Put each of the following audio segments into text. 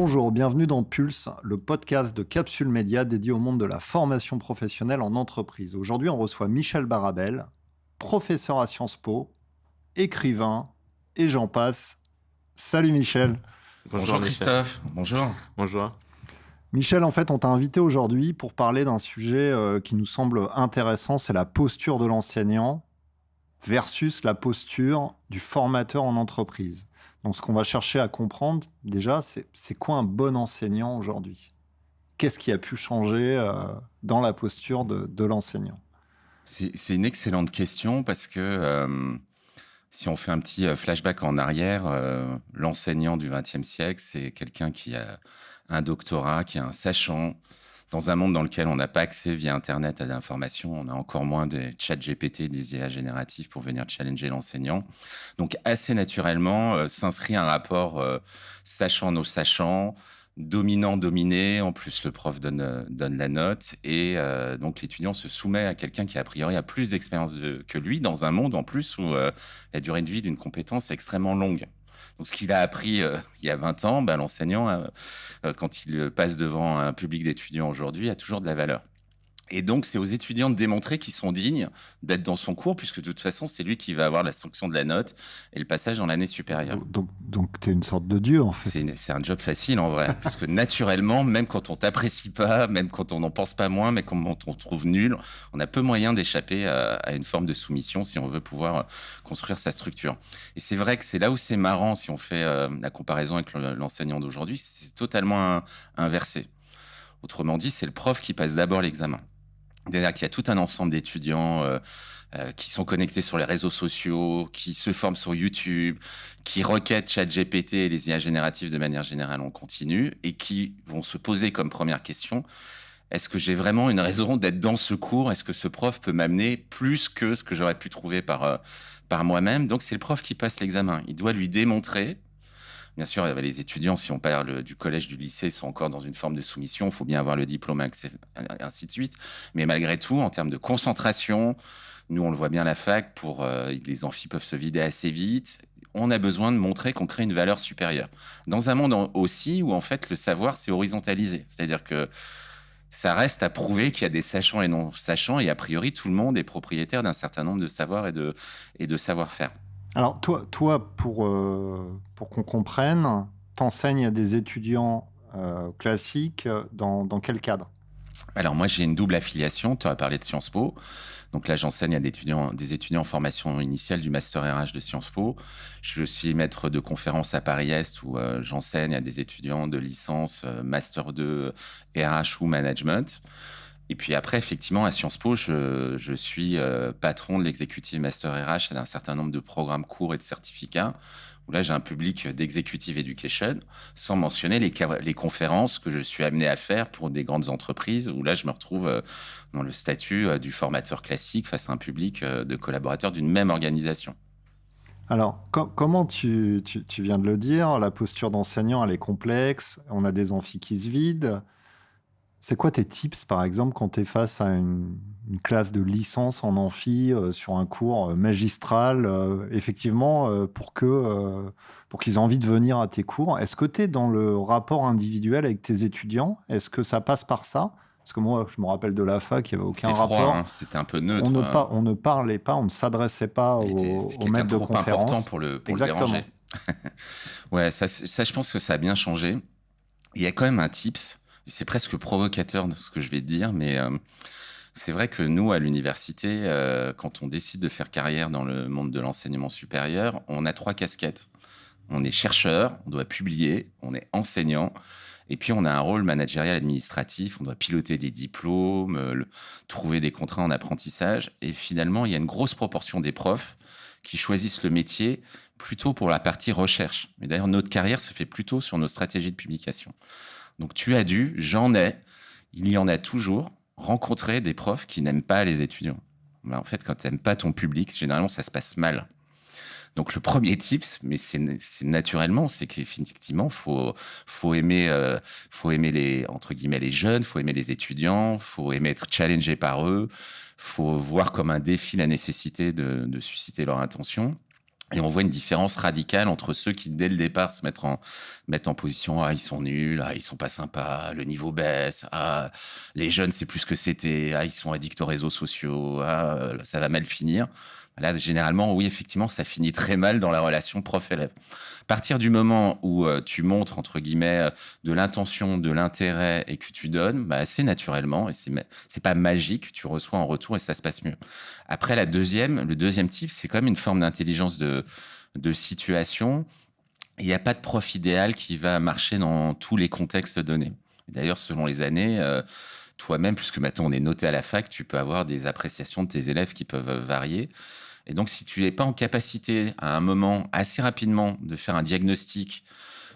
Bonjour, bienvenue dans Pulse, le podcast de Capsule Média dédié au monde de la formation professionnelle en entreprise. Aujourd'hui, on reçoit Michel Barabel, professeur à Sciences Po, écrivain, et j'en passe. Salut Michel. Bonjour Michel. Christophe, bonjour. Bonjour. Michel, en fait, on t'a invité aujourd'hui pour parler d'un sujet qui nous semble intéressant, c'est la posture de l'enseignant versus la posture du formateur en entreprise. Donc, ce qu'on va chercher à comprendre, déjà, c'est quoi un bon enseignant aujourd'hui? Qu'est-ce qui a pu changer dans la posture de l'enseignant? C'est une excellente question parce que si on fait un petit flashback en arrière, l'enseignant du XXe siècle, c'est quelqu'un qui a un doctorat, qui est un sachant. Dans un monde dans lequel on n'a pas accès via Internet à l'information, on a encore moins des chats GPT, des IA génératifs pour venir challenger l'enseignant. Donc assez naturellement, s'inscrit un rapport sachant nos sachants, dominant-dominé. En plus, le prof donne la note et donc l'étudiant se soumet à quelqu'un qui a priori a plus d'expérience que lui dans un monde en plus où la durée de vie d'une compétence est extrêmement longue. Donc, ce qu'il a appris il y a 20 ans, l'enseignant, quand il passe devant un public d'étudiants aujourd'hui, a toujours de la valeur. Et donc, c'est aux étudiants de démontrer qu'ils sont dignes d'être dans son cours, puisque de toute façon, c'est lui qui va avoir la sanction de la note et le passage dans l'année supérieure. Donc tu es une sorte de dieu, en fait. C'est un job facile, en vrai, puisque naturellement, même quand on t'apprécie pas, même quand on n'en pense pas moins, mais quand on trouve nul, on a peu moyen d'échapper à une forme de soumission si on veut pouvoir construire sa structure. Et c'est vrai que c'est là où c'est marrant, si on fait la comparaison avec l'enseignant d'aujourd'hui, c'est totalement inversé. Autrement dit, c'est le prof qui passe d'abord l'examen. C'est-à-dire qu'il y a tout un ensemble d'étudiants qui sont connectés sur les réseaux sociaux, qui se forment sur YouTube, qui requêtent ChatGPT et les IA génératives de manière générale en continu, et qui vont se poser comme première question: est-ce que j'ai vraiment une raison d'être dans ce cours? Est-ce que ce prof peut m'amener plus que ce que j'aurais pu trouver par moi-même? Donc c'est le prof qui passe l'examen. Il doit lui démontrer. Bien sûr, les étudiants, si on parle du collège, du lycée, sont encore dans une forme de soumission. Il faut bien avoir le diplôme, ainsi de suite. Mais malgré tout, en termes de concentration, nous, on le voit bien à la fac, les amphis peuvent se vider assez vite. On a besoin de montrer qu'on crée une valeur supérieure. Dans un monde aussi où, en fait, le savoir, c'est horizontalisé. C'est-à-dire que ça reste à prouver qu'il y a des sachants et non-sachants. Et a priori, tout le monde est propriétaire d'un certain nombre de savoirs et de savoir-faire. Alors, toi pour qu'on comprenne, t'enseignes à des étudiants classiques dans quel cadre? Alors moi, j'ai une double affiliation. Tu as parlé de Sciences Po. Donc là, j'enseigne à des étudiants en formation initiale du Master RH de Sciences Po. Je suis maître de conférences à Paris-Est où j'enseigne à des étudiants de licence Master 2 RH ou Management. Et puis après, effectivement, à Sciences Po, je suis patron de l'exécutif Master RH d'un certain nombre de programmes courts et de certificats, où là, j'ai un public d'executive education, sans mentionner les conférences que je suis amené à faire pour des grandes entreprises, où là, je me retrouve dans le statut du formateur classique face à un public de collaborateurs d'une même organisation. Alors, comment tu viens de le dire, la posture d'enseignant, elle est complexe, on a des amphis qui se vident. C'est quoi tes tips, par exemple, quand tu es face à une classe de licence en amphi sur un cours magistral, effectivement, pour qu'ils aient envie de venir à tes cours? Est-ce que tu es dans le rapport individuel avec tes étudiants? Est-ce que ça passe par ça? Parce que moi, je me rappelle de la fac, il n'y avait aucun C'était froid, rapport. hein, c'était un peu neutre. On ne parlait pas, on ne s'adressait pas C'était au quelqu'un maître de trop important conférence. pour le Exactement. déranger. Ouais, ça, je pense que ça a bien changé. Il y a quand même un tips. C'est presque provocateur de ce que je vais te dire, mais c'est vrai que nous, à l'université, quand on décide de faire carrière dans le monde de l'enseignement supérieur, on a 3 casquettes. On est chercheur, on doit publier, on est enseignant, et puis on a un rôle managérial administratif, on doit piloter des diplômes, trouver des contrats en apprentissage. Et finalement, il y a une grosse proportion des profs qui choisissent le métier plutôt pour la partie recherche. Mais d'ailleurs, notre carrière se fait plutôt sur nos stratégies de publication. Donc il y en a toujours, rencontré des profs qui n'aiment pas les étudiants. En fait, quand tu n'aimes pas ton public, généralement, ça se passe mal. Donc le premier tips, mais c'est naturellement, c'est qu'effectivement, faut aimer les, entre guillemets, les jeunes, faut aimer les étudiants, faut aimer être challengé par eux, faut voir comme un défi la nécessité de susciter leur attention. Et on voit une différence radicale entre ceux qui, dès le départ, mettent en position: «Ah, ils sont nuls. Ah, ils sont pas sympas. Le niveau baisse. Ah, les jeunes, c'est plus ce que c'était. Ah, ils sont addicts aux réseaux sociaux. Ah, ça va mal finir». Là, généralement, oui, effectivement, ça finit très mal dans la relation prof-élève. À partir du moment où, tu montres, entre guillemets, de l'intention, de l'intérêt et que tu donnes, bah, assez naturellement et c'est pas magique, tu reçois en retour et ça se passe mieux. Après le deuxième type, c'est quand même une forme d'intelligence de situation. Il y a pas de prof idéal qui va marcher dans tous les contextes donnés. D'ailleurs, selon les années, toi-même, puisque maintenant on est noté à la fac, tu peux avoir des appréciations de tes élèves qui peuvent, varier. Et donc, si tu n'es pas en capacité, à un moment, assez rapidement, de faire un diagnostic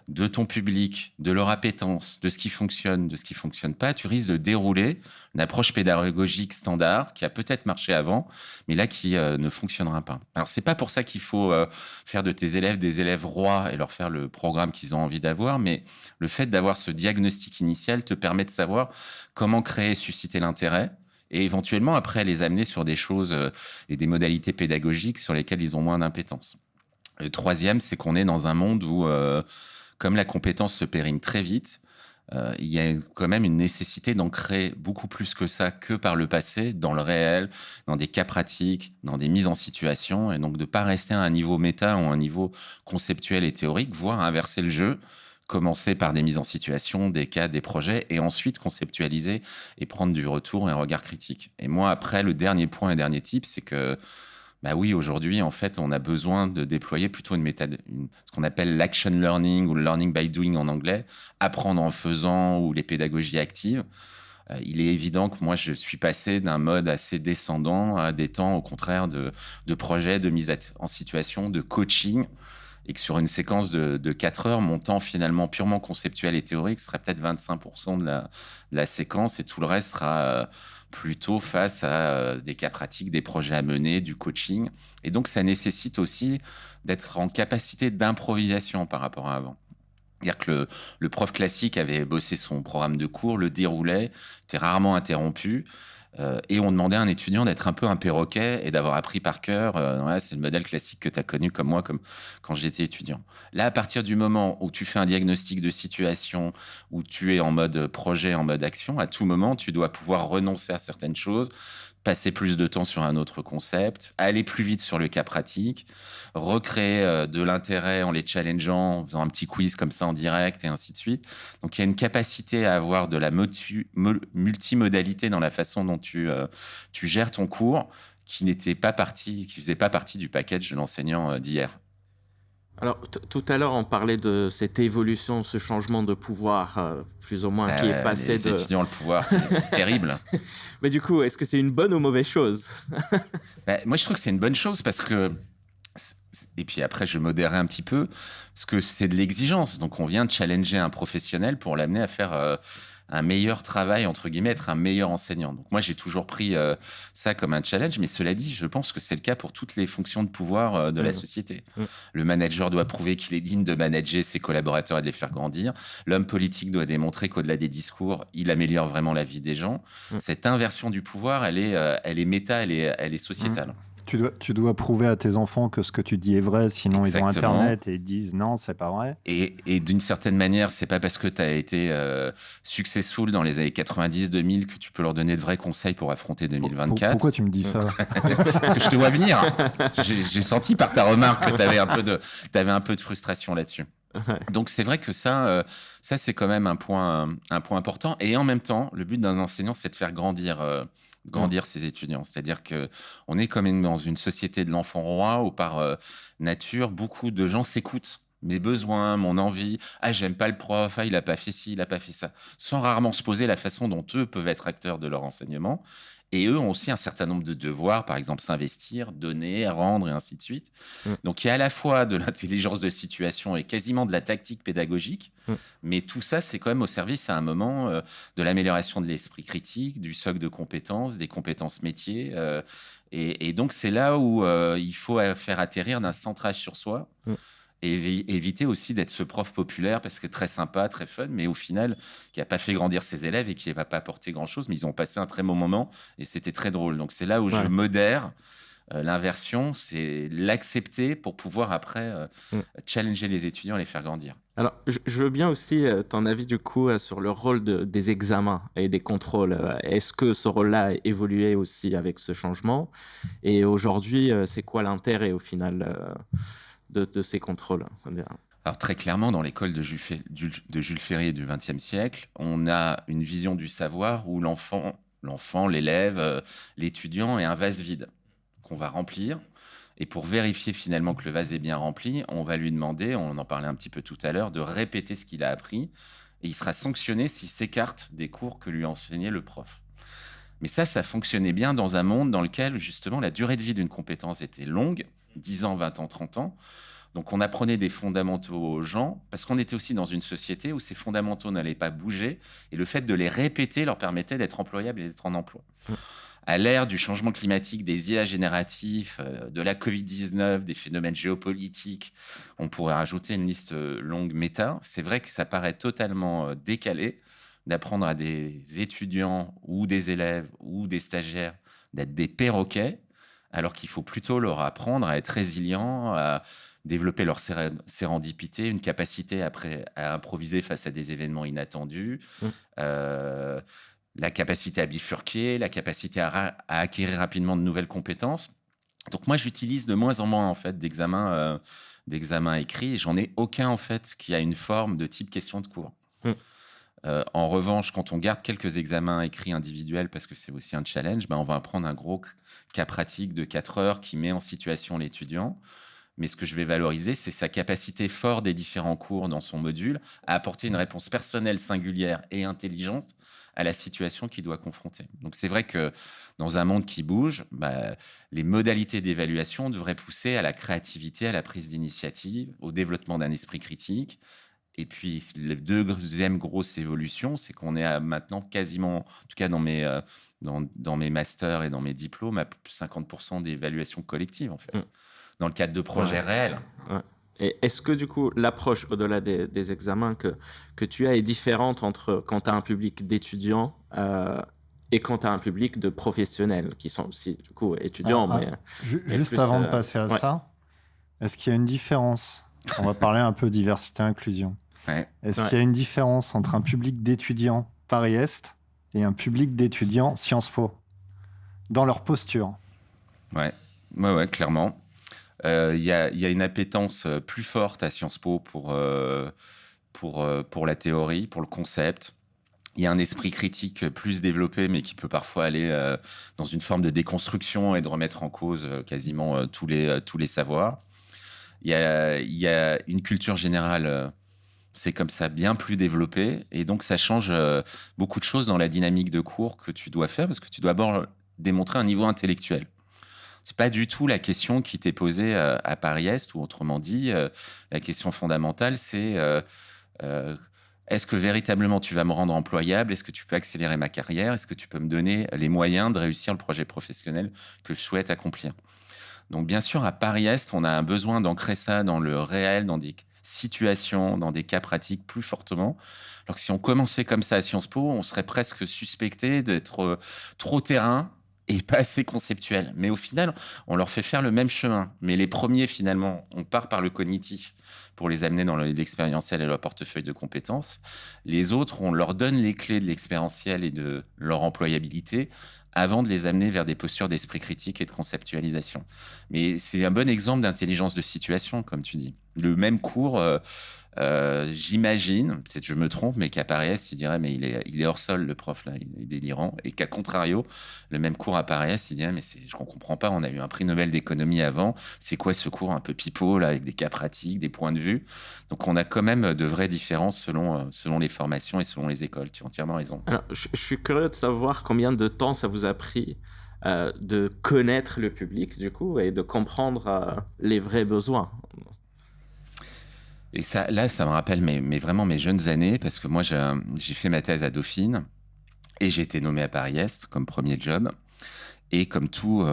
de ton public, de leur appétence, de ce qui fonctionne, de ce qui fonctionne pas, tu risques de dérouler une approche pédagogique standard qui a peut-être marché avant, mais là qui ne fonctionnera pas. Alors c'est pas pour ça qu'il faut faire de tes élèves des élèves rois et leur faire le programme qu'ils ont envie d'avoir, mais le fait d'avoir ce diagnostic initial te permet de savoir comment créer et susciter l'intérêt. Et éventuellement, après, les amener sur des choses et des modalités pédagogiques sur lesquelles ils ont moins d'impétence. Le troisième, c'est qu'on est dans un monde où comme la compétence se périme très vite, il y a quand même une nécessité d'en créer beaucoup plus que ça que par le passé, dans le réel, dans des cas pratiques, dans des mises en situation, et donc de ne pas rester à un niveau méta ou un niveau conceptuel et théorique, voire inverser le jeu, commencer par des mises en situation, des cas, des projets, et ensuite conceptualiser et prendre du retour et un regard critique. Et moi, après, le dernier point et dernier type, c'est que bah oui, aujourd'hui, en fait, on a besoin de déployer plutôt une méthode, ce qu'on appelle l'action learning ou le learning by doing en anglais, apprendre en faisant ou les pédagogies actives. Il est évident que moi, je suis passé d'un mode assez descendant à des temps, au contraire, de projets, de mise en situation, de coaching, et que sur une séquence de 4 heures, mon temps finalement purement conceptuel et théorique serait peut-être 25% de la séquence et tout le reste sera plutôt face à des cas pratiques, des projets à mener, du coaching. Et donc, ça nécessite aussi d'être en capacité d'improvisation par rapport à avant. C'est-à-dire que le prof classique avait bossé son programme de cours, le déroulait, était rarement interrompu. Et on demandait à un étudiant d'être un peu un perroquet et d'avoir appris par cœur. Ouais, c'est le modèle classique que tu as connu comme moi, comme quand j'étais étudiant. Là, à partir du moment où tu fais un diagnostic de situation, où tu es en mode projet, en mode action, à tout moment, tu dois pouvoir renoncer à certaines choses, passer plus de temps sur un autre concept, aller plus vite sur le cas pratique, recréer de l'intérêt en les challengeant, en faisant un petit quiz comme ça en direct et ainsi de suite. Donc il y a une capacité à avoir de la multimodalité dans la façon dont tu gères ton cours qui faisait pas partie du package de l'enseignant d'hier. Alors, tout à l'heure, on parlait de cette évolution, ce changement de pouvoir, plus ou moins, qui est passé Les de... étudiants, le pouvoir, c'est terrible. Mais du coup, est-ce que c'est une bonne ou mauvaise chose? Bah, moi, je trouve que c'est une bonne chose parce que et puis après, je modérerai un petit peu, parce que c'est de l'exigence. Donc, on vient de challenger un professionnel pour l'amener à faire un meilleur travail, entre guillemets, être un meilleur enseignant. Donc, moi, j'ai toujours pris ça comme un challenge. Mais cela dit, je pense que c'est le cas pour toutes les fonctions de pouvoir de la Mmh. société. Mmh. Le manager doit prouver qu'il est digne de manager ses collaborateurs et de les faire grandir. L'homme politique doit démontrer qu'au-delà des discours, il améliore vraiment la vie des gens. Mmh. Cette inversion du pouvoir, elle est méta, elle est Mmh. sociétale. Tu dois prouver à tes enfants que ce que tu dis est vrai, sinon ils ont Exactement. Internet et ils disent non, c'est pas vrai. Et d'une certaine manière, c'est pas parce que tu as été successful dans les années 90-2000 que tu peux leur donner de vrais conseils pour affronter Pourquoi 2024. tu me dis ça? Parce que je te vois venir. J'ai senti par ta remarque que tu avais t'avais un peu de frustration là-dessus. Ouais. Donc c'est vrai que ça c'est quand même un point important. Et en même temps, le but d'un enseignant, c'est de faire Mmh. grandir ses étudiants. C'est-à-dire que on est comme dans une société de l'enfant roi où par nature, beaucoup de gens s'écoutent. Mes besoins, mon envie. Ah, j'aime pas le prof. Ah, il a pas fait ci, il a pas fait ça. Sans rarement se poser la façon dont eux peuvent être acteurs de leur enseignement. Et eux ont aussi un certain nombre de devoirs, par exemple s'investir, donner, rendre et ainsi de suite. Mmh. Donc il y a à la fois de l'intelligence de situation et quasiment de la tactique pédagogique, Mmh. mais tout ça, c'est quand même au service à un moment de l'amélioration de l'esprit critique, du socle de compétences, des compétences métiers. Et donc c'est là où il faut faire atterrir d'un centrage sur soi Mmh. et éviter aussi d'être ce prof populaire parce que très sympa, très fun, mais au final, qui n'a pas fait grandir ses élèves et qui n'a pas apporté grand-chose, mais ils ont passé un très bon moment et c'était très drôle. Donc c'est là où je Ouais. modère L'inversion, c'est l'accepter pour pouvoir après Mm. challenger les étudiants et les faire grandir. Alors, je veux bien aussi ton avis du coup sur le rôle des examens et des contrôles. Est-ce que ce rôle-là a évolué aussi avec ce changement? Et aujourd'hui, c'est quoi l'intérêt au final de ces contrôles? On dirait. Alors très clairement, dans l'école de Jules Ferry du XXe siècle, on a une vision du savoir où l'enfant, l'élève, l'étudiant est un vase vide qu'on va remplir. Et pour vérifier finalement que le vase est bien rempli, on va lui demander, on en parlait un petit peu tout à l'heure, de répéter ce qu'il a appris. Et il sera sanctionné s'il s'écarte des cours que lui a enseigné le prof. Mais ça fonctionnait bien dans un monde dans lequel justement la durée de vie d'une compétence était longue, 10 ans, 20 ans, 30 ans. Donc on apprenait des fondamentaux aux gens, parce qu'on était aussi dans une société où ces fondamentaux n'allaient pas bouger, et le fait de les répéter leur permettait d'être employables et d'être en emploi. Mm. À l'ère du changement climatique, des IA génératifs, de la Covid-19, des phénomènes géopolitiques, on pourrait rajouter une liste longue méta. C'est vrai que ça paraît totalement décalé d'apprendre à des étudiants ou des élèves ou des stagiaires d'être des perroquets, alors qu'il faut plutôt leur apprendre à être résilients, à développer leur sérendipité, une capacité à improviser face à des événements inattendus, Mm. euh, la capacité à bifurquer, la capacité à acquérir rapidement de nouvelles compétences. Donc moi, j'utilise de moins en moins en fait d'examens écrits. J'en ai aucun en fait qui a une forme de type question de cours. Mm. En revanche, quand on garde quelques examens écrits individuels, parce que c'est aussi un challenge, on va prendre un gros cas pratique de 4 heures qui met en situation l'étudiant. Mais ce que je vais valoriser, c'est sa capacité forte des différents cours dans son module à apporter une réponse personnelle, singulière et intelligente à la situation qu'il doit confronter. Donc c'est vrai que dans un monde qui bouge, les modalités d'évaluation devraient pousser à la créativité, à la prise d'initiative, au développement d'un esprit critique. Et puis, la deuxième grosse évolution, c'est qu'on est maintenant quasiment, en tout cas dans mes masters et dans mes diplômes, à plus de 50% d'évaluation collective, en fait, Mm. dans le cadre de projets Ouais. réels. Ouais. Et est-ce que du coup, l'approche au-delà des examens que tu as est différente entre quand tu as un public d'étudiants et quand tu as un public de professionnels qui sont aussi du coup étudiants, Alors, mais juste plus. avant de passer à Ouais. ça, est-ce qu'il y a une différence? On va parler un peu diversité-inclusion. Ouais. Est-ce Ouais. qu'il y a une différence entre un public d'étudiants Paris-Est et un public d'étudiants Sciences Po dans leur posture? Ouais, clairement. Il y a une appétence plus forte à Sciences Po pour la théorie, pour le concept. Il y a un esprit critique plus développé, mais qui peut parfois aller dans une forme de déconstruction et de remettre en cause quasiment tous les savoirs. Il y a une culture générale, c'est comme ça, bien plus développée. Et donc, ça change beaucoup de choses dans la dynamique de cours que tu dois faire, parce que tu dois d'abord démontrer un niveau intellectuel. C'est pas du tout la question qui t'est posée à Paris-Est, ou autrement dit, la question fondamentale, c'est est-ce que véritablement tu vas me rendre employable? Est-ce que tu peux accélérer ma carrière? Est-ce que tu peux me donner les moyens de réussir le projet professionnel que je souhaite accomplir? Donc, bien sûr, à Paris-Est, on a un besoin d'ancrer ça dans le réel, dans des situations, dans des cas pratiques plus fortement. Alors que si on commençait comme ça à Sciences Po, on serait presque suspecté d'être trop terrain et pas assez conceptuel. Mais au final, on leur fait faire le même chemin. Mais les premiers, finalement, on part par le cognitif pour les amener dans l'expérientiel et leur portefeuille de compétences. Les autres, on leur donne les clés de l'expérientiel et de leur employabilité avant de les amener vers des postures d'esprit critique et de conceptualisation. Mais c'est un bon exemple d'intelligence de situation, comme tu dis. Le même cours, j'imagine, peut-être je me trompe, mais qu'à Paris-Est, il dirait, mais il est hors sol, le prof, là, il est délirant. Et qu'à contrario, le même cours à Paris-Est, il dirait, mais je ne comprends pas, on a eu un prix Nobel d'économie avant, c'est quoi ce cours un peu pipeau, là, avec des cas pratiques, des points de vue? Donc on a quand même de vraies différences selon les formations et selon les écoles, tu as entièrement raison. Alors, je suis curieux de savoir combien de temps ça vous a pris de connaître le public, du coup, et de comprendre les vrais besoins. Et ça me rappelle vraiment mes jeunes années, parce que moi, j'ai fait ma thèse à Dauphine et j'ai été nommé à Paris-Est comme premier job. Et comme tout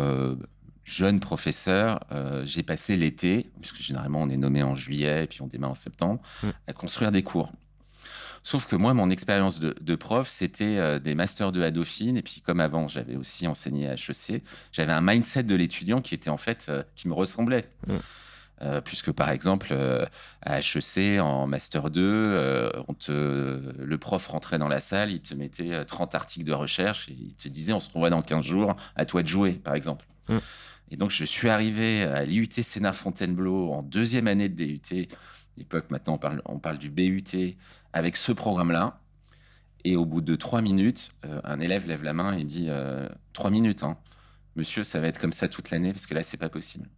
jeune professeur, j'ai passé l'été, puisque généralement on est nommé en juillet et puis on démarre en septembre, à construire des cours. Sauf que moi, mon expérience de prof, c'était des masters 2 à Dauphine. Et puis, comme avant, j'avais aussi enseigné à HEC, j'avais un mindset de l'étudiant qui était en fait, qui me ressemblait. Mm. Puisque, par exemple, à HEC, en master 2, le prof rentrait dans la salle, il te mettait 30 articles de recherche et il te disait on se revoit dans 15 jours, à toi de jouer, par exemple. Mm. Et donc, je suis arrivé à l'IUT Sénart Fontainebleau en deuxième année de DUT. À l'époque, maintenant, on parle du BUT avec ce programme-là. Et au bout de 3 minutes, un élève lève la main et dit 3 minutes, hein. Monsieur, ça va être comme ça toute l'année parce que là, c'est pas possible.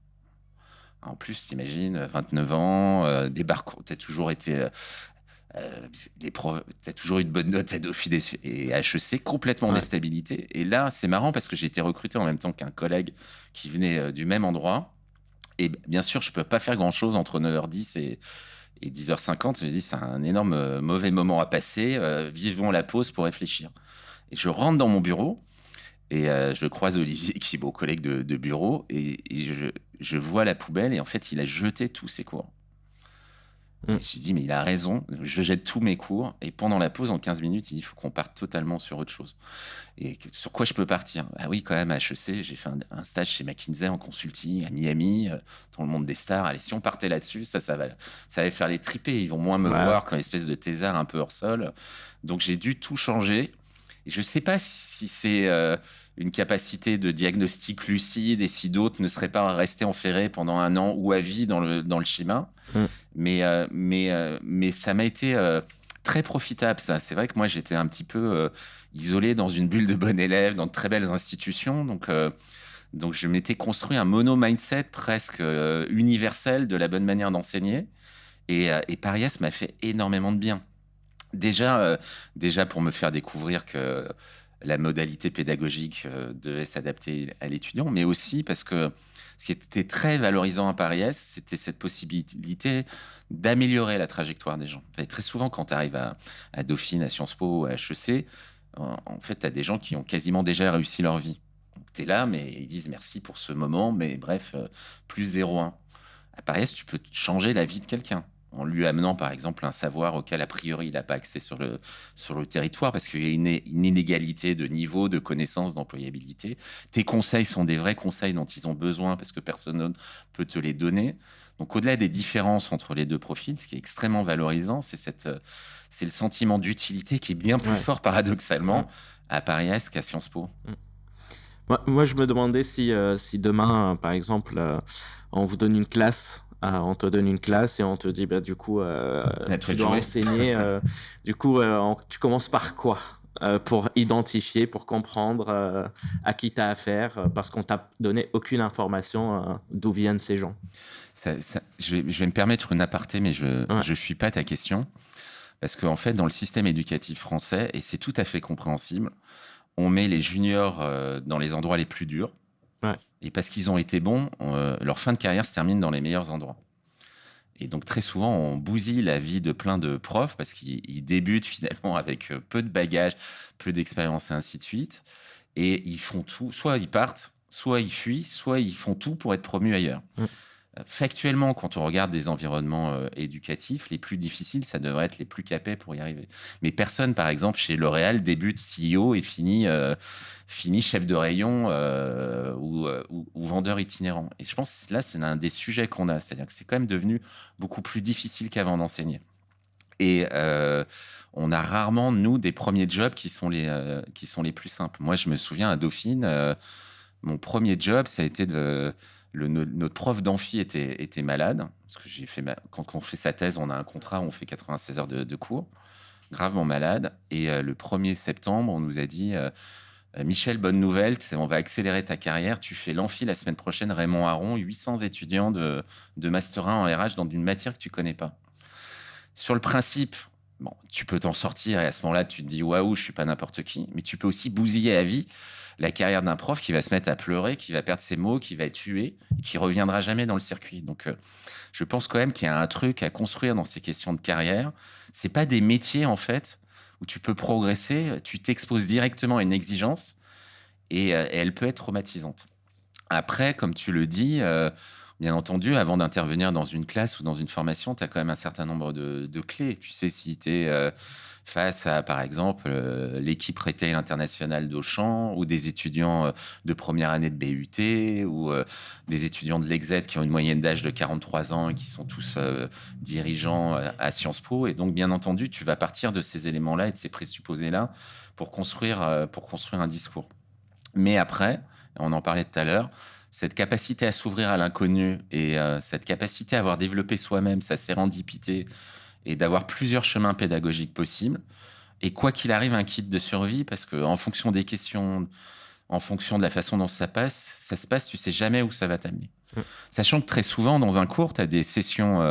En plus, t'imagines, 29 ans, des parcours, t'as toujours été, t'as toujours eu de bonnes notes à Dauphine et à HEC, complètement en Ouais. déstabilité. Et là, c'est marrant parce que j'ai été recruté en même temps qu'un collègue qui venait du même endroit. Et bien sûr, je peux pas faire grand-chose entre 9h10 et 10h50. Je me dis, c'est un énorme mauvais moment à passer. Vivons la pause pour réfléchir. Et je rentre dans mon bureau et je croise Olivier, qui est mon collègue de bureau, et je vois la poubelle et en fait, il a jeté tous ses cours. Et je Mm. me suis dit, mais il a raison, je jette tous mes cours. Et pendant la pause, en 15 minutes, il dit, il faut qu'on parte totalement sur autre chose. Et sur quoi je peux partir? Ah oui, quand même, à HEC, j'ai fait un stage chez McKinsey en consulting à Miami, dans le monde des stars. Allez, si on partait là-dessus, ça va faire les triper. Ils vont moins me Ouais. voir comme une espèce de thésard un peu hors sol. Donc, j'ai dû tout changer. Et je ne sais pas si c'est une capacité de diagnostic lucide et si d'autres ne seraient pas restés enferrés pendant 1 an ou à vie dans le schéma. Mm. Mais ça m'a été très profitable, ça. C'est vrai que moi, j'étais un petit peu isolé dans une bulle de bon élève, dans de très belles institutions. Donc je m'étais construit un mono-mindset presque universel de la bonne manière d'enseigner. Et Paris-S m'a fait énormément de bien. Déjà pour me faire découvrir que la modalité pédagogique devait s'adapter à l'étudiant, mais aussi parce que ce qui était très valorisant à Paris-S, c'était cette possibilité d'améliorer la trajectoire des gens. Et très souvent, quand tu arrives à Dauphine, à Sciences Po, à HEC, en fait, tu as des gens qui ont quasiment déjà réussi leur vie. Tu es là, mais ils disent merci pour ce moment, mais bref, plus 0,1. À Paris-S, tu peux changer la vie de quelqu'un en lui amenant, par exemple, un savoir auquel, a priori, il n'a pas accès sur le territoire, parce qu'il y a une inégalité de niveau, de connaissances, d'employabilité. Tes conseils sont des vrais conseils dont ils ont besoin, parce que personne ne peut te les donner. Donc, au-delà des différences entre les deux profils, ce qui est extrêmement valorisant, c'est le sentiment d'utilité qui est bien plus Ouais. fort, paradoxalement, à Paris-S qu'à Sciences Po. Moi, je me demandais si demain, par exemple, on vous donne une classe, on te donne une classe et on te dit, bah, du coup, tu dois enseigner. Du coup, tu commences par quoi pour identifier, pour comprendre à qui tu as affaire, parce qu'on t'a donné aucune information d'où viennent ces gens. Je vais me permettre une aparté, mais Ouais. je fuis pas ta question. Parce qu'en fait, dans le système éducatif français, et c'est tout à fait compréhensible, on met les juniors dans les endroits les plus durs. Ouais. Et parce qu'ils ont été bons, leur fin de carrière se termine dans les meilleurs endroits. Et donc, très souvent, on bousille la vie de plein de profs parce qu'ils débutent finalement avec peu de bagages, peu d'expérience et ainsi de suite. Et ils font tout. Soit ils partent, soit ils fuient, soit ils font tout pour être promus ailleurs. Mm. Factuellement, quand on regarde des environnements éducatifs, les plus difficiles, ça devrait être les plus capés pour y arriver. Mais personne, par exemple, chez L'Oréal, débute CEO et finit chef de rayon ou vendeur itinérant. Et je pense que là, c'est un des sujets qu'on a. C'est-à-dire que c'est quand même devenu beaucoup plus difficile qu'avant d'enseigner. Et on a rarement, nous, des premiers jobs qui sont les plus simples. Moi, je me souviens à Dauphine, mon premier job, ça a été notre prof d'amphi était malade, parce que quand on fait sa thèse, on a un contrat où on fait 96 heures de cours, gravement malade. Et le 1er septembre, on nous a dit Michel, bonne nouvelle, on va accélérer ta carrière. Tu fais l'amphi la semaine prochaine, Raymond Aron, 800 étudiants de Master 1 en RH dans une matière que tu connais pas. Sur le principe, bon, tu peux t'en sortir et à ce moment-là, tu te dis waouh, je suis pas n'importe qui, mais tu peux aussi bousiller à vie la carrière d'un prof qui va se mettre à pleurer, qui va perdre ses mots, qui va être tué, et qui reviendra jamais dans le circuit. Donc, je pense quand même qu'il y a un truc à construire dans ces questions de carrière. C'est pas des métiers en fait où tu peux progresser. Tu t'exposes directement à une exigence et elle peut être traumatisante. Après, comme tu le dis, Bien entendu, avant d'intervenir dans une classe ou dans une formation, tu as quand même un certain nombre de clés. Tu sais, si tu es face à, par exemple, l'équipe retail internationale d'Auchan ou des étudiants de première année de BUT ou des étudiants de l'Exed qui ont une moyenne d'âge de 43 ans et qui sont tous dirigeants à Sciences Po. Et donc, bien entendu, tu vas partir de ces éléments-là et de ces présupposés-là pour construire un discours. Mais après, on en parlait tout à l'heure, cette capacité à s'ouvrir à l'inconnu et cette capacité à avoir développé soi-même sa sérendipité et d'avoir plusieurs chemins pédagogiques possibles, et quoi qu'il arrive, un kit de survie, parce qu'en fonction des questions, en fonction de la façon dont ça se passe, tu sais jamais où ça va t'amener. Mm. Sachant que très souvent, dans un cours, tu as des sessions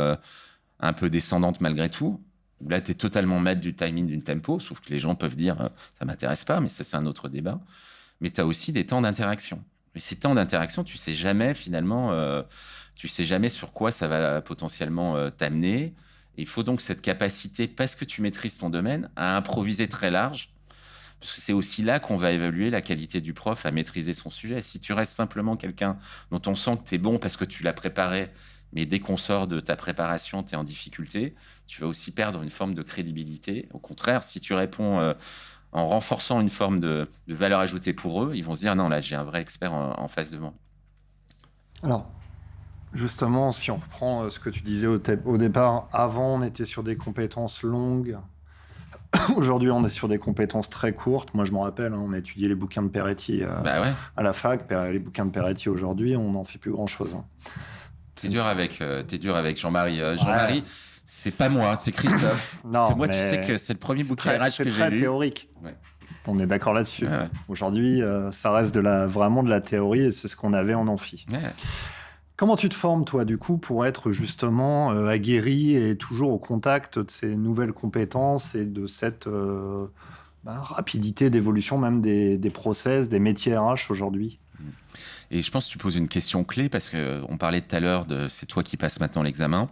un peu descendantes malgré tout, où là, tu es totalement maître du timing, d'une tempo, sauf que les gens peuvent dire ça m'intéresse pas, mais ça, c'est un autre débat. Mais tu as aussi des temps d'interaction. Et ces temps d'interaction, tu sais jamais finalement, tu sais jamais sur quoi ça va potentiellement t'amener. Et il faut donc cette capacité, parce que tu maîtrises ton domaine, à improviser très large. Parce que c'est aussi là qu'on va évaluer la qualité du prof à maîtriser son sujet. Si tu restes simplement quelqu'un dont on sent que tu es bon parce que tu l'as préparé, mais dès qu'on sort de ta préparation, tu es en difficulté, tu vas aussi perdre une forme de crédibilité. Au contraire, si tu réponds en renforçant une forme de valeur ajoutée pour eux, ils vont se dire non, là, j'ai un vrai expert en face de moi. Alors, justement, si on reprend ce que tu disais au départ, avant, on était sur des compétences longues. Aujourd'hui, on est sur des compétences très courtes. Moi, je me rappelle, on a étudié les bouquins de Peretti Bah ouais, à la fac. Les bouquins de Peretti, aujourd'hui, on n'en fait plus grand-chose. t'es dur avec Jean-Marie. Jean-Marie, c'est pas moi, c'est Christophe. Parce Non, que moi, tu mais sais que c'est le premier bouquin RH c'est que j'ai très lu. théorique. Ouais. On est d'accord là-dessus. Ouais. Aujourd'hui, ça reste vraiment de la théorie et c'est ce qu'on avait en amphi. Ouais. Comment tu te formes, toi, du coup, pour être justement aguerri et toujours au contact de ces nouvelles compétences et de cette rapidité d'évolution même des process, des métiers RH aujourd'hui? Et je pense que tu poses une question clé parce qu'on parlait tout à l'heure de c'est toi qui passes maintenant l'examen.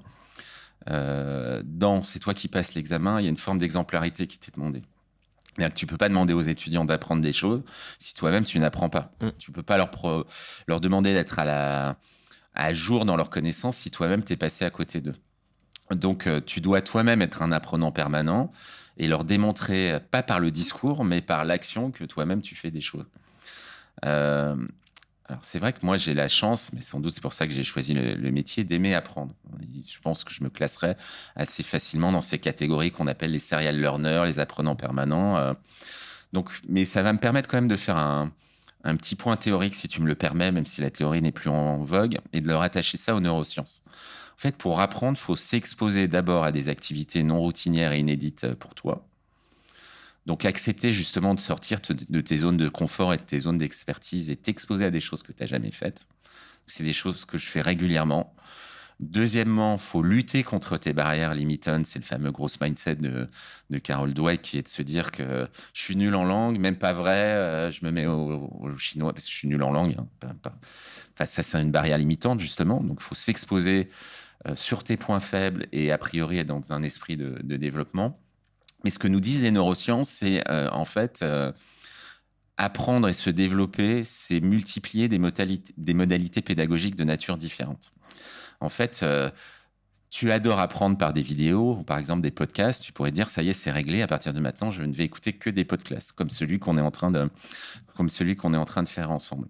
Dans c'est toi qui passes l'examen, il y a une forme d'exemplarité qui t'est demandée. C'est-à-dire que tu peux pas demander aux étudiants d'apprendre des choses si toi-même tu n'apprends pas. Tu peux pas leur demander d'être à jour dans leurs connaissances si toi-même t'es passé à côté d'eux. Donc tu dois toi-même être un apprenant permanent et leur démontrer, pas par le discours, mais par l'action, que toi-même tu fais des choses. Euh, alors c'est vrai que moi j'ai la chance, mais sans doute c'est pour ça que j'ai choisi le métier, d'aimer apprendre. Je pense que je me classerais assez facilement dans ces catégories qu'on appelle les serial learners, les apprenants permanents. Donc, mais ça va me permettre quand même de faire un petit point théorique, si tu me le permets, même si la théorie n'est plus en vogue, et de le rattacher ça aux neurosciences. En fait, pour apprendre, il faut s'exposer d'abord à des activités non routinières et inédites pour toi. Donc, accepter justement de sortir de tes zones de confort et de tes zones d'expertise et t'exposer à des choses que tu n'as jamais faites. C'est des choses que je fais régulièrement. Deuxièmement, il faut lutter contre tes barrières limitantes. C'est le fameux growth mindset de Carol Dweck, qui est de se dire que je suis nul en langue, même pas vrai, je me mets au chinois parce que je suis nul en langue. Hein, Enfin, ça, c'est une barrière limitante, justement. Donc, il faut s'exposer sur tes points faibles et a priori être dans un esprit de développement. Mais ce que nous disent les neurosciences, c'est en fait apprendre et se développer, c'est multiplier des modalités pédagogiques de nature différente. En fait, tu adores apprendre par des vidéos ou par exemple des podcasts. Tu pourrais dire, ça y est, c'est réglé. À partir de maintenant, je ne vais écouter que des podcasts, comme celui qu'on est en train de faire ensemble.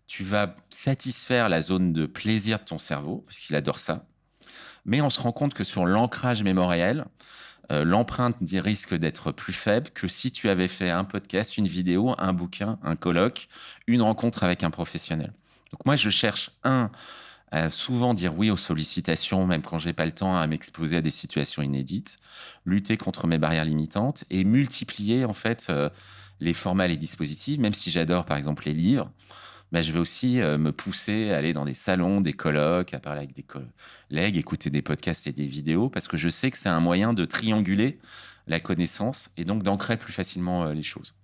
Tu vas satisfaire la zone de plaisir de ton cerveau, parce qu'il adore ça. Mais on se rend compte que sur l'ancrage mémoriel, l'empreinte risque d'être plus faible que si tu avais fait un podcast, une vidéo, un bouquin, un colloque, une rencontre avec un professionnel. Donc moi, je cherche à souvent dire oui aux sollicitations, même quand j'ai pas le temps, à m'exposer à des situations inédites, lutter contre mes barrières limitantes et multiplier en fait les formats, les dispositifs. Même si j'adore par exemple les livres, je vais aussi me pousser à aller dans des salons, des colloques, à parler avec des collègues, écouter des podcasts et des vidéos, parce que je sais que c'est un moyen de trianguler la connaissance et donc d'ancrer plus facilement les choses.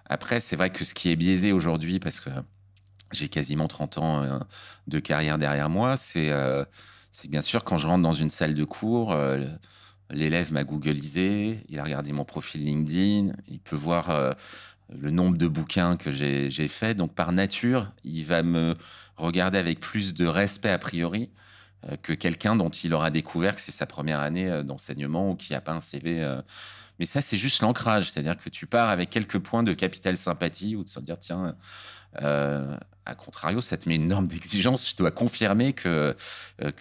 Après, c'est vrai que ce qui est biaisé aujourd'hui, parce que j'ai quasiment 30 ans de carrière derrière moi, c'est bien sûr quand je rentre dans une salle de cours, l'élève m'a googlisé, il a regardé mon profil LinkedIn, il peut voir le nombre de bouquins que j'ai fait. Donc, par nature, il va me regarder avec plus de respect a priori que quelqu'un dont il aura découvert que c'est sa première année d'enseignement ou qui n'a pas un CV. Mais ça, c'est juste l'ancrage. C'est-à-dire que tu pars avec quelques points de capital sympathie ou de se dire, tiens, à contrario, ça te met une norme d'exigence. Tu dois confirmer que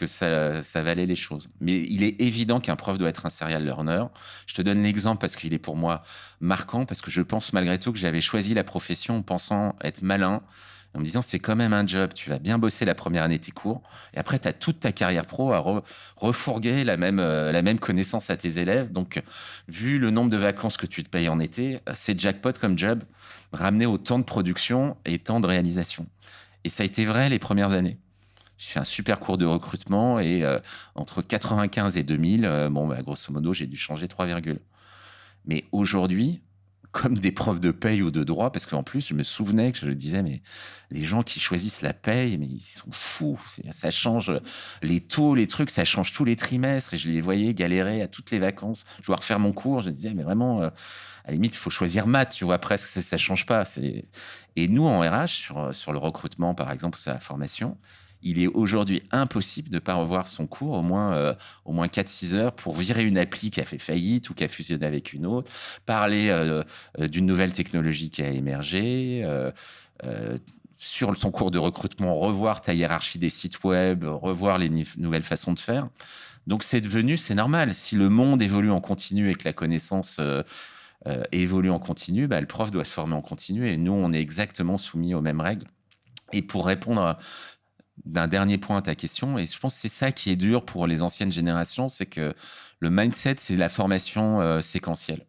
ça valait les choses. Mais il est évident qu'un prof doit être un serial learner. Je te donne l'exemple parce qu'il est pour moi marquant, parce que je pense malgré tout que j'avais choisi la profession en pensant être malin, en me disant c'est quand même un job, tu vas bien bosser la première année de tes cours, et après tu as toute ta carrière pro à refourguer la même connaissance à tes élèves. Donc, vu le nombre de vacances que tu te payes en été, c'est jackpot comme job, ramené au temps de production et temps de réalisation. Et ça a été vrai les premières années. J'ai fait un super cours de recrutement et entre 95 et 2000, grosso modo, j'ai dû changer 3 virgules. Mais aujourd'hui, comme des profs de paye ou de droit, parce qu'en plus, je me souvenais que je disais, mais les gens qui choisissent la paye, mais ils sont fous. Ça change les taux, les trucs, ça change tous les trimestres. Et je les voyais galérer à toutes les vacances. Je dois refaire mon cours. Je disais, mais vraiment, à la limite, il faut choisir maths, tu vois, presque, ça change pas. Et nous, en RH, sur le recrutement, par exemple, sur la formation, il est aujourd'hui impossible de ne pas revoir son cours au moins 4-6 heures pour virer une appli qui a fait faillite ou qui a fusionné avec une autre, parler d'une nouvelle technologie qui a émergé, sur son cours de recrutement, revoir ta hiérarchie des sites web, revoir les nouvelles façons de faire. Donc c'est normal. Si le monde évolue en continu et que la connaissance évolue en continu, le prof doit se former en continu et nous, on est exactement soumis aux mêmes règles. Et pour répondre d'un dernier point à ta question, et je pense que c'est ça qui est dur pour les anciennes générations, c'est que le mindset, c'est la formation séquentielle.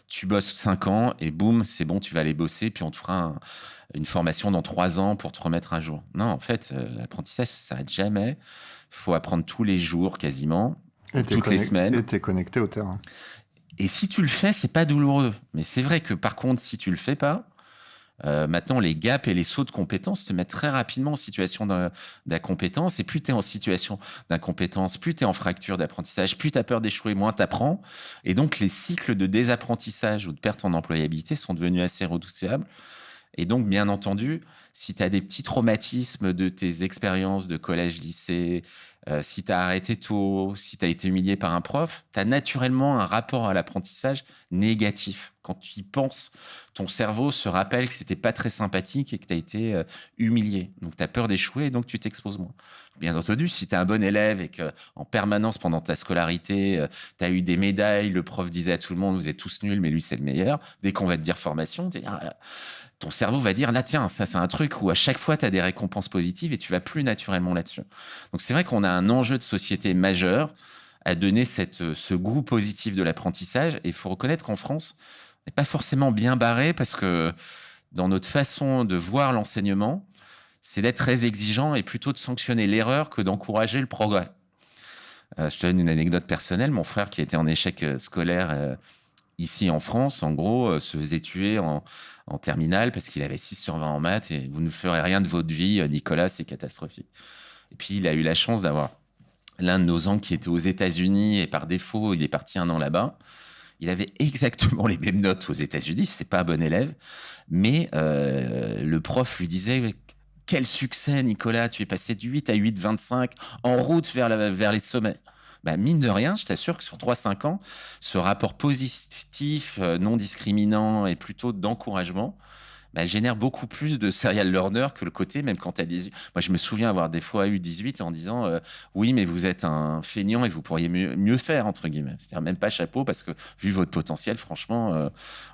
Tu bosses 5 ans et boum, c'est bon, tu vas aller bosser, puis on te fera une formation dans 3 ans pour te remettre à jour. Non, en fait, l'apprentissage, ça ne s'arrête jamais. Il faut apprendre tous les jours quasiment, toutes les semaines. Et tu es connecté au terrain. Et si tu le fais, c'est pas douloureux. Mais c'est vrai que par contre, si tu le fais pas, maintenant, les gaps et les sauts de compétences te mettent très rapidement en situation d'incompétence. Et plus tu es en situation d'incompétence, plus tu es en fracture d'apprentissage, plus tu as peur d'échouer, moins tu apprends. Et donc, les cycles de désapprentissage ou de perte en employabilité sont devenus assez redoutables. Et donc, bien entendu, si tu as des petits traumatismes de tes expériences de collège, lycée, si tu as arrêté tôt, si tu as été humilié par un prof, tu as naturellement un rapport à l'apprentissage négatif. Quand tu y penses, ton cerveau se rappelle que c'était pas très sympathique et que tu as été humilié. Donc, tu as peur d'échouer et donc tu t'exposes moins. Bien entendu, si tu es un bon élève et qu'en permanence pendant ta scolarité, tu as eu des médailles, le prof disait à tout le monde, vous êtes tous nuls, mais lui, c'est le meilleur. Dès qu'on va te dire formation, ton cerveau va dire, là, tiens, ça, c'est un truc où à chaque fois, tu as des récompenses positives et tu vas plus naturellement là-dessus. Donc, c'est vrai qu'on a un enjeu de société majeur à donner ce goût positif de l'apprentissage. Et il faut reconnaître qu'en France, on n'est pas forcément bien barré parce que dans notre façon de voir l'enseignement, c'est d'être très exigeant et plutôt de sanctionner l'erreur que d'encourager le progrès. Je te donne une anecdote personnelle. Mon frère, qui était en échec scolaire ici en France, en gros, se faisait tuer en terminale parce qu'il avait 6 sur 20 en maths et vous ne ferez rien de votre vie, Nicolas, c'est catastrophique. Et puis, il a eu la chance d'avoir l'un de nos oncles qui était aux États-Unis et par défaut, il est parti 1 an là-bas. Il avait exactement les mêmes notes aux États-Unis, c'est pas un bon élève, mais le prof lui disait quel succès, Nicolas, tu es passé de 8 à 8,25 en route vers les sommets. Mine de rien, je t'assure que sur 3-5 ans, ce rapport positif, non discriminant et plutôt d'encouragement génère beaucoup plus de serial learner que le côté, même quand tu as 18. Moi, je me souviens avoir des fois eu 18 en disant oui, mais vous êtes un feignant et vous pourriez mieux faire, entre guillemets. C'est-à-dire même pas chapeau, parce que vu votre potentiel, franchement,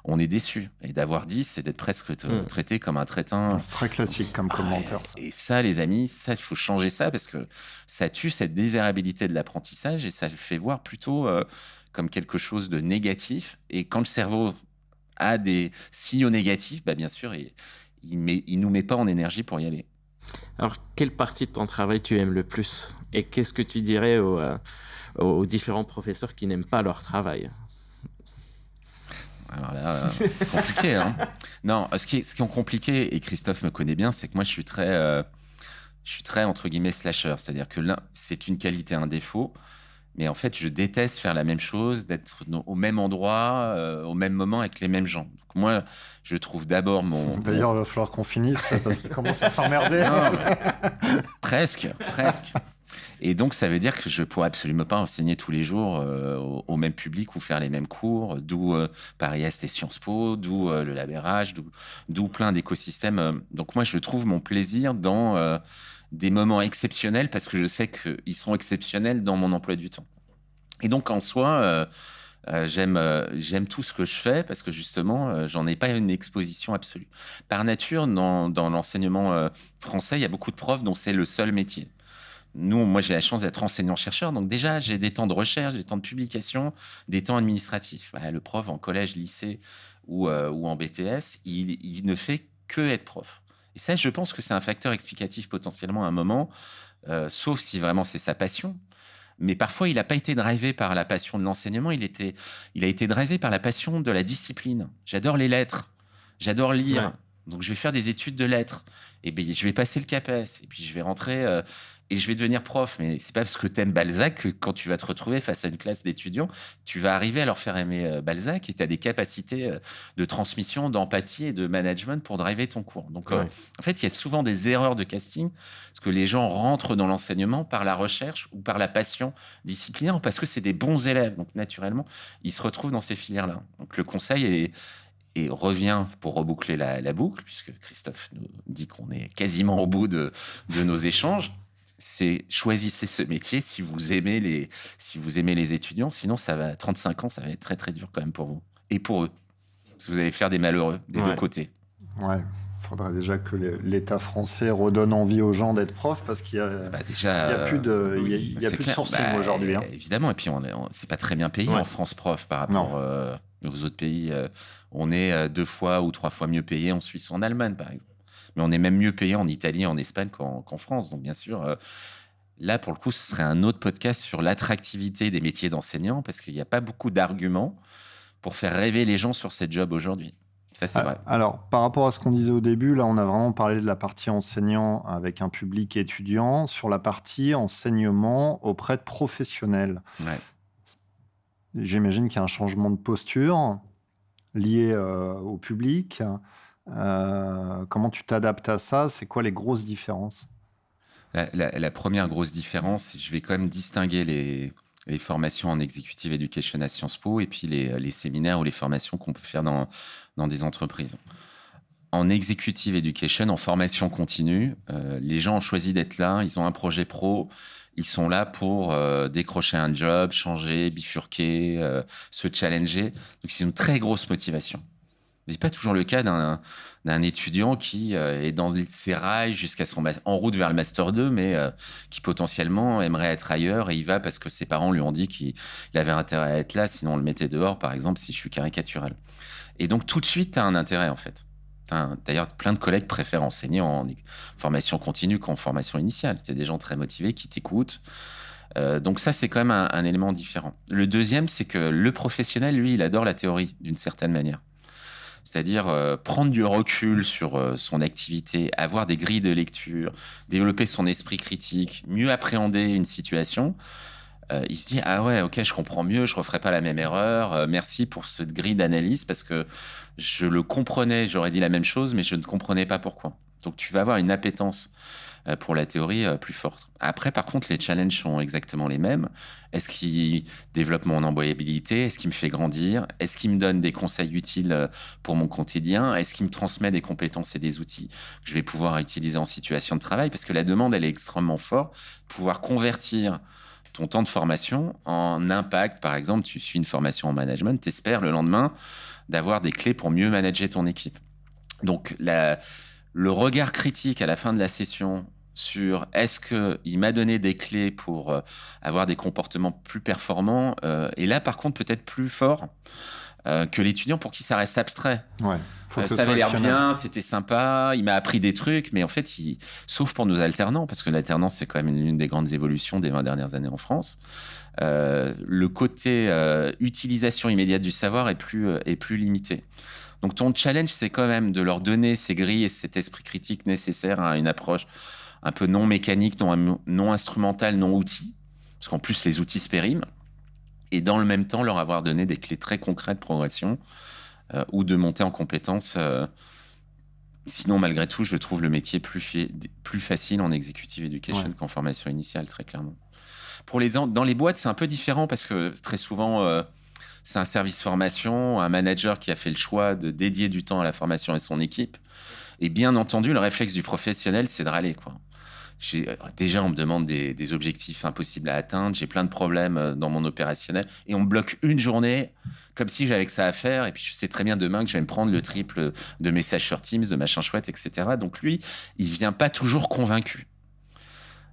on est déçu. Et d'avoir 10, c'est d'être presque traité comme un crétin. C'est très classique comme commentaire, ça. Et ça, les amis, ça, il faut changer ça parce que ça tue cette désirabilité de l'apprentissage et ça le fait voir plutôt comme quelque chose de négatif. Et quand le cerveau a des signaux négatifs, bien sûr, il nous met pas en énergie pour y aller. Alors, quelle partie de ton travail tu aimes le plus? Et qu'est-ce que tu dirais aux différents professeurs qui n'aiment pas leur travail? Alors là, c'est compliqué. Hein. Non, ce qui est compliqué, et Christophe me connaît bien, c'est que moi, je suis très entre guillemets, slasher. C'est-à-dire que l'un, c'est une qualité, un défaut. Mais en fait, je déteste faire la même chose, d'être au même endroit, au même moment avec les mêmes gens. Donc moi, je trouve d'abord D'ailleurs, il va falloir qu'on finisse parce qu'il commence à s'emmerder. Non, presque, presque. Et donc, ça veut dire que je ne pourrais absolument pas enseigner tous les jours au même public ou faire les mêmes cours, d'où Paris-Est et Sciences Po, d'où le Labérage, d'où plein d'écosystèmes. Donc moi, je trouve mon plaisir dans des moments exceptionnels parce que je sais qu'ils sont exceptionnels dans mon emploi du temps. Et donc, en soi, j'aime tout ce que je fais parce que justement, j'en ai pas une exposition absolue. Par nature, dans l'enseignement français, il y a beaucoup de profs dont c'est le seul métier. Moi, j'ai la chance d'être enseignant-chercheur, donc déjà, j'ai des temps de recherche, des temps de publication, des temps administratifs. Le prof en collège, lycée ou en BTS, il ne fait que être prof. Et ça, je pense que c'est un facteur explicatif potentiellement à un moment, sauf si vraiment c'est sa passion. Mais parfois, il n'a pas été drivé par la passion de l'enseignement, il a été drivé par la passion de la discipline. J'adore les lettres, j'adore lire, Ouais. donc je vais faire des études de lettres. Et bien, je vais passer le CAPES, et puis je vais rentrer et je vais devenir prof. Mais c'est pas parce que tu aimes Balzac que quand tu vas te retrouver face à une classe d'étudiants, tu vas arriver à leur faire aimer Balzac et tu as des capacités de transmission, d'empathie et de management pour driver ton cours. Donc, Ouais. en fait, il y a souvent des erreurs de casting parce que les gens rentrent dans l'enseignement par la recherche ou par la passion disciplinaire parce que c'est des bons élèves. Donc, naturellement, ils se retrouvent dans ces filières-là. Donc, le conseil et revient pour reboucler la boucle, puisque Christophe nous dit qu'on est quasiment au bout de nos échanges, c'est choisissez ce métier si vous aimez les étudiants, sinon 35 ans, ça va être très très dur quand même pour vous et pour eux. Parce que vous allez faire des malheureux des deux Ouais. côtés. Ouais, faudrait déjà que l'État français redonne envie aux gens d'être profs parce qu'il y a, Bah il déjà, y a plus de, il y a, il y a c'est plus de clair. sourcing Bah, aujourd'hui, hein. évidemment, et puis c'est pas très bien payé Ouais. en France prof par Non. rapport aux autres pays. On est 2 fois ou 3 fois mieux payé en Suisse ou en Allemagne, par exemple. Mais on est même mieux payé en Italie, en Espagne qu'en France. Donc bien sûr, là pour le coup, ce serait un autre podcast sur l'attractivité des métiers d'enseignant parce qu'il n'y a pas beaucoup d'arguments pour faire rêver les gens sur ces jobs aujourd'hui. Ça, c'est vrai. Alors, par rapport à ce qu'on disait au début, là, on a vraiment parlé de la partie enseignant avec un public étudiant, sur la partie enseignement auprès de professionnels. Ouais. J'imagine qu'il y a un changement de posture lié au public. Comment tu t'adaptes à ça? C'est quoi les grosses différences? La première grosse différence, je vais quand même distinguer les formations en executive education à Sciences Po et puis les séminaires ou les formations qu'on peut faire dans des entreprises. En executive education, en formation continue, les gens ont choisi d'être là, ils ont un projet pro, ils sont là pour décrocher un job, changer, bifurquer, se challenger. Donc c'est une très grosse motivation. Ce n'est pas toujours le cas d'un étudiant qui est dans ses rails en route vers le Master 2, mais qui potentiellement aimerait être ailleurs et il va parce que ses parents lui ont dit qu'il avait intérêt à être là, sinon on le mettait dehors, par exemple, si je suis caricatural. Et donc tout de suite, tu as un intérêt en fait. D'ailleurs, plein de collègues préfèrent enseigner en formation continue qu'en formation initiale. C'est des gens très motivés qui t'écoutent. Donc ça, c'est quand même un élément différent. Le deuxième, c'est que le professionnel, lui, il adore la théorie d'une certaine manière. C'est-à-dire prendre du recul sur son activité, avoir des grilles de lecture, développer son esprit critique, mieux appréhender une situation. Il se dit, ah ouais, ok, je comprends mieux, je ne referai pas la même erreur. Merci pour cette grille d'analyse parce que je le comprenais, j'aurais dit la même chose, mais je ne comprenais pas pourquoi. Donc tu vas avoir une appétence pour la théorie plus forte. Après, par contre, les challenges sont exactement les mêmes. Est-ce qu'il développe mon employabilité? Est-ce qu'il me fait grandir? Est-ce qu'il me donne des conseils utiles pour mon quotidien? Est-ce qu'il me transmet des compétences et des outils que je vais pouvoir utiliser en situation de travail? Parce que la demande, elle est extrêmement forte. Pouvoir convertir ton temps de formation en impact. Par exemple, tu suis une formation en management, tu espères le lendemain d'avoir des clés pour mieux manager ton équipe. Donc, le regard critique à la fin de la session sur est-ce qu'il m'a donné des clés pour avoir des comportements plus performants et là, par contre, peut-être plus fort que l'étudiant pour qui ça reste abstrait. Ouais, faut que ce Ça avait soit l'air actionnable. bien, c'était sympa, il m'a appris des trucs, mais en fait, sauf pour nos alternants, parce que l'alternance, c'est quand même l'une des grandes évolutions des 20 dernières années en France, le côté utilisation immédiate du savoir est plus limité. Donc ton challenge, c'est quand même de leur donner ces grilles et cet esprit critique nécessaire à une approche un peu non mécanique, non instrumentale, non outil, parce qu'en plus, les outils se périment, et dans le même temps, leur avoir donné des clés très concrètes de progression ou de montée en compétences. Sinon, malgré tout, je trouve le métier plus facile en executive education qu'en formation initiale, très clairement. Dans les boîtes, c'est un peu différent parce que très souvent, c'est un service formation, un manager qui a fait le choix de dédier du temps à la formation et son équipe. Et bien entendu, le réflexe du professionnel, c'est de râler, quoi. Déjà, on me demande des objectifs impossibles à atteindre. J'ai plein de problèmes dans mon opérationnel. Et on me bloque une journée comme si j'avais que ça à faire. Et puis, je sais très bien demain que je vais me prendre le triple de messages sur Teams, de machin chouette, etc. Donc, lui, il vient pas toujours convaincu.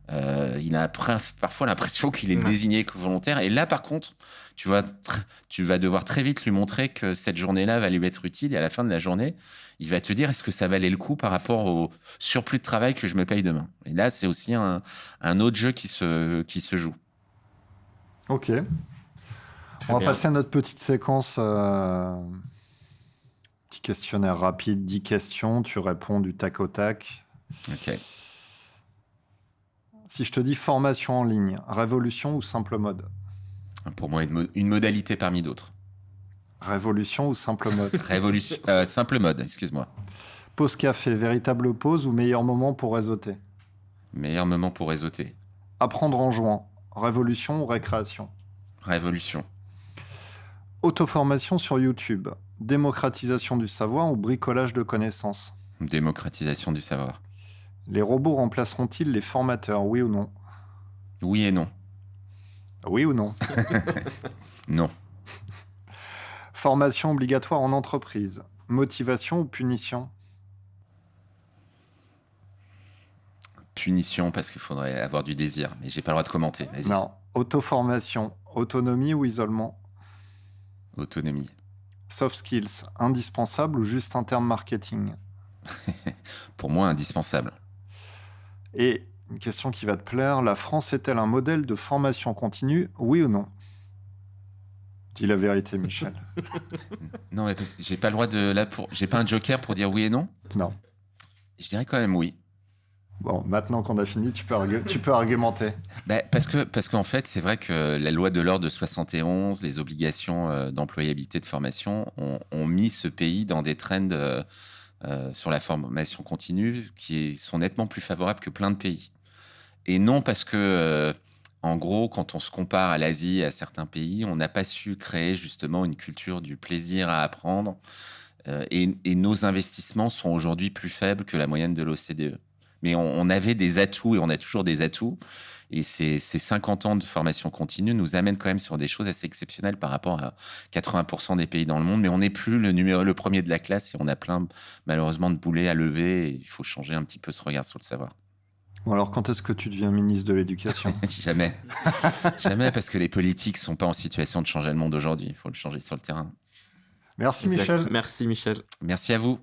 Il a parfois l'impression qu'il est désigné que volontaire. Et là, par contre, tu vas devoir très vite lui montrer que cette journée-là va lui être utile. Et à la fin de la journée, il va te dire est-ce que ça valait le coup par rapport au surplus de travail que je me paye demain. Et là, c'est aussi un autre jeu qui se joue. Ok. On va passer à notre petite séquence. Petit questionnaire rapide, 10 questions. Tu réponds du tac au tac. Ok. Si je te dis formation en ligne, révolution ou simple mode? Pour moi, une modalité parmi d'autres. Révolution ou simple mode? Simple mode, excuse-moi. Pause café, véritable pause ou meilleur moment pour réseauter? Meilleur moment pour réseauter. Apprendre en jouant, révolution ou récréation? Révolution. Auto-formation sur YouTube, démocratisation du savoir ou bricolage de connaissances? Démocratisation du savoir. Les robots remplaceront-ils les formateurs, oui ou non? Oui et non. Oui ou non? Non. Formation obligatoire en entreprise, motivation ou punition? Punition, parce qu'il faudrait avoir du désir, mais j'ai pas le droit de commenter. Vas-y. Non. Auto-formation, autonomie ou isolement? Autonomie. Soft skills, indispensable ou juste un terme marketing? Pour moi, indispensable. Et une question qui va te plaire, la France est-elle un modèle de formation continue, oui ou non? Dis la vérité, Michel. Non, mais j'ai pas le droit j'ai pas un joker pour dire oui et non? Non. Je dirais quand même oui. Bon, maintenant qu'on a fini, tu peux argumenter. Parce qu'en fait, c'est vrai que la loi de l'ordre de 71, les obligations d'employabilité de formation ont mis ce pays dans des trends sur la formation continue qui sont nettement plus favorables que plein de pays. Et non parce que, en gros, quand on se compare à l'Asie et à certains pays, on n'a pas su créer justement une culture du plaisir à apprendre. Et nos investissements sont aujourd'hui plus faibles que la moyenne de l'OCDE. Mais on avait des atouts et on a toujours des atouts. Et ces 50 ans de formation continue nous amènent quand même sur des choses assez exceptionnelles par rapport à 80% des pays dans le monde. Mais on n'est plus le premier de la classe et on a plein, malheureusement, de boulets à lever. Et il faut changer un petit peu ce regard sur le savoir. Bon, alors quand est-ce que tu deviens ministre de l'Éducation? Jamais. Jamais, parce que les politiques ne sont pas en situation de changer le monde aujourd'hui. Il faut le changer sur le terrain. Merci Exact. Michel. Merci Michel. Merci à vous.